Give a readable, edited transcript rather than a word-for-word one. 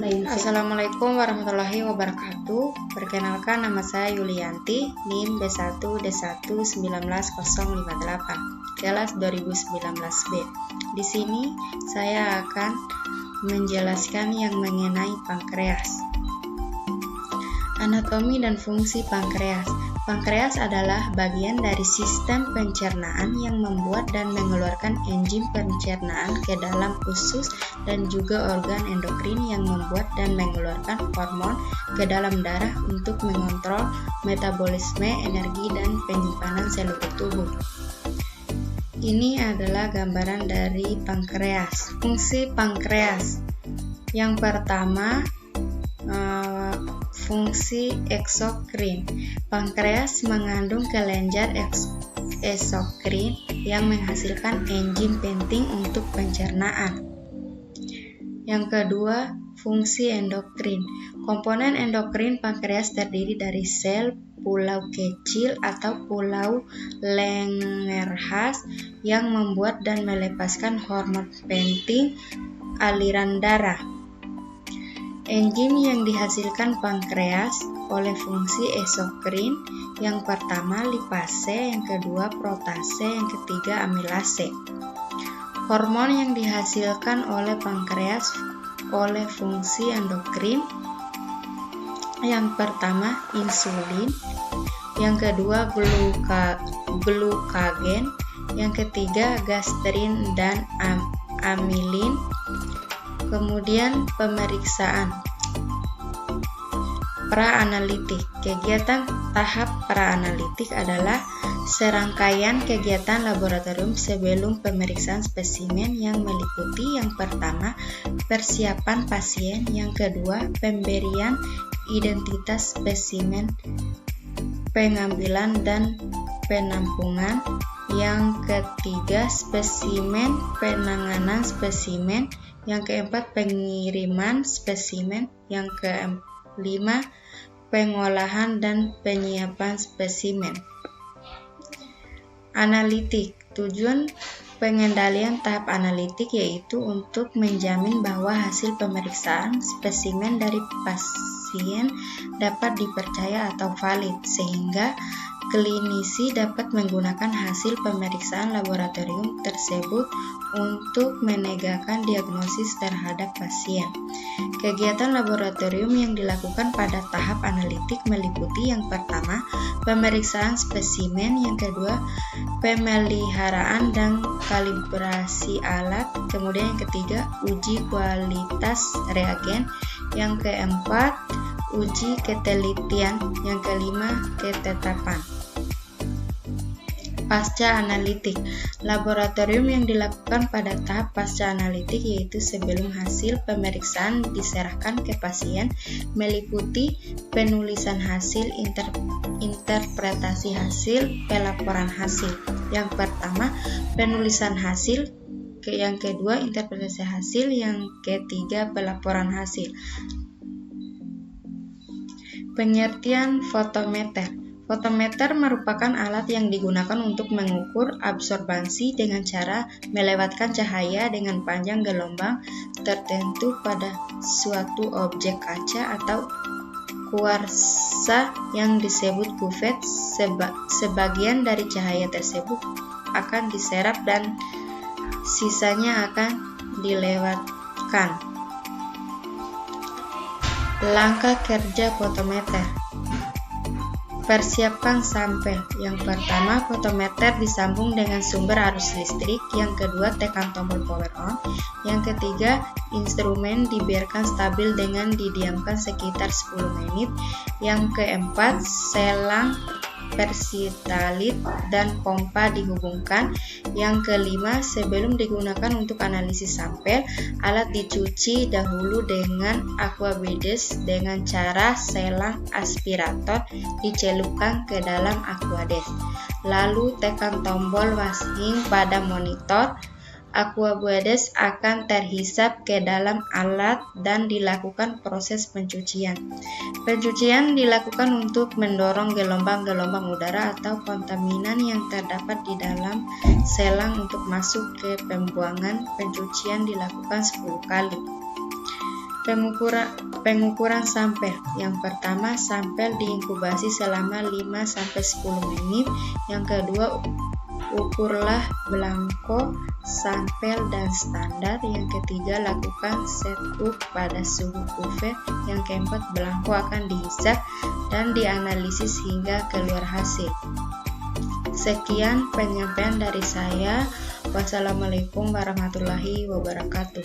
Assalamualaikum warahmatullahi wabarakatuh. Perkenalkan, nama saya Yulianti, NIM B1D11908, kelas 2019B. Di sini saya akan menjelaskan yang mengenai pankreas. Anatomi dan fungsi pankreas. Pankreas adalah bagian dari sistem pencernaan yang membuat dan mengeluarkan enzim pencernaan ke dalam usus dan juga organ endokrin yang membuat dan mengeluarkan hormon ke dalam darah untuk mengontrol metabolisme, energi, dan penyimpanan seluruh tubuh. Ini adalah gambaran dari pankreas. Fungsi pankreas. Yang pertama, fungsi eksokrin. Pankreas mengandung kelenjar eksokrin yang menghasilkan enzim penting untuk pencernaan. Yang kedua, fungsi endokrin. Komponen endokrin pankreas terdiri dari sel pulau kecil atau pulau Langerhans yang membuat dan melepaskan hormon penting aliran darah. Enzim yang dihasilkan pankreas oleh fungsi eksokrin, yang pertama lipase, yang kedua protase, yang ketiga amilase. Hormon yang dihasilkan oleh pankreas oleh fungsi endokrin, yang pertama insulin, yang kedua glukagen, yang ketiga gastrin dan amilin. Kemudian pemeriksaan praanalitik. Kegiatan tahap praanalitik adalah serangkaian kegiatan laboratorium sebelum pemeriksaan spesimen yang meliputi yang pertama persiapan pasien, yang kedua pemberian identitas spesimen, pengambilan dan penampungan, yang ketiga spesimen, penanganan spesimen, yang keempat pengiriman spesimen, yang kelima pengolahan dan penyiapan spesimen. Analitik. Tujuan pengendalian tahap analitik yaitu untuk menjamin bahwa hasil pemeriksaan spesimen dari pasien dapat dipercaya atau valid, sehingga klinisi dapat menggunakan hasil pemeriksaan laboratorium tersebut untuk menegakkan diagnosis terhadap pasien. Kegiatan laboratorium yang dilakukan pada tahap analitik meliputi yang pertama pemeriksaan spesimen, yang kedua pemeliharaan dan kalibrasi alat, kemudian yang ketiga uji kualitas reagen, yang keempat uji ketelitian, yang kelima ketetapan. Pasca analitik. Laboratorium yang dilakukan pada tahap pasca analitik yaitu sebelum hasil pemeriksaan diserahkan ke pasien meliputi penulisan hasil, interpretasi hasil, pelaporan hasil. Yang pertama penulisan hasil, yang kedua interpretasi hasil, yang ketiga pelaporan hasil. Pengertian fotometer. Fotometer merupakan alat yang digunakan untuk mengukur absorbansi dengan cara melewatkan cahaya dengan panjang gelombang tertentu pada suatu objek kaca atau kuarsa yang disebut kuvet. Sebagian dari cahaya tersebut akan diserap dan sisanya akan dilewatkan. Langkah kerja fotometer. Persiapkan sampel. Yang pertama, fotometer disambung dengan sumber arus listrik. Yang kedua, tekan tombol power on. Yang ketiga, instrumen dibiarkan stabil dengan didiamkan sekitar 10 menit. Yang keempat, selang persitalit dan pompa dihubungkan. Yang kelima, sebelum digunakan untuk analisis sampel, alat dicuci dahulu dengan aquabides dengan cara selang aspirator dicelupkan ke dalam aquades. Lalu tekan tombol washing pada monitor. Aquabides akan terhisap ke dalam alat dan dilakukan proses pencucian. Pencucian dilakukan untuk mendorong gelombang-gelombang udara atau kontaminan yang terdapat di dalam selang untuk masuk ke pembuangan. Pencucian dilakukan 10 kali. Pengukuran sampel. Yang pertama, sampel diinkubasi selama 5-10 menit. Yang kedua, ukurlah belangko, sampel, dan standar. Yang ketiga, lakukan setup pada suhu UV. Yang keempat, belangko akan dihisap dan dianalisis hingga keluar hasil. Sekian penyampaian dari saya. Wassalamualaikum warahmatullahi wabarakatuh.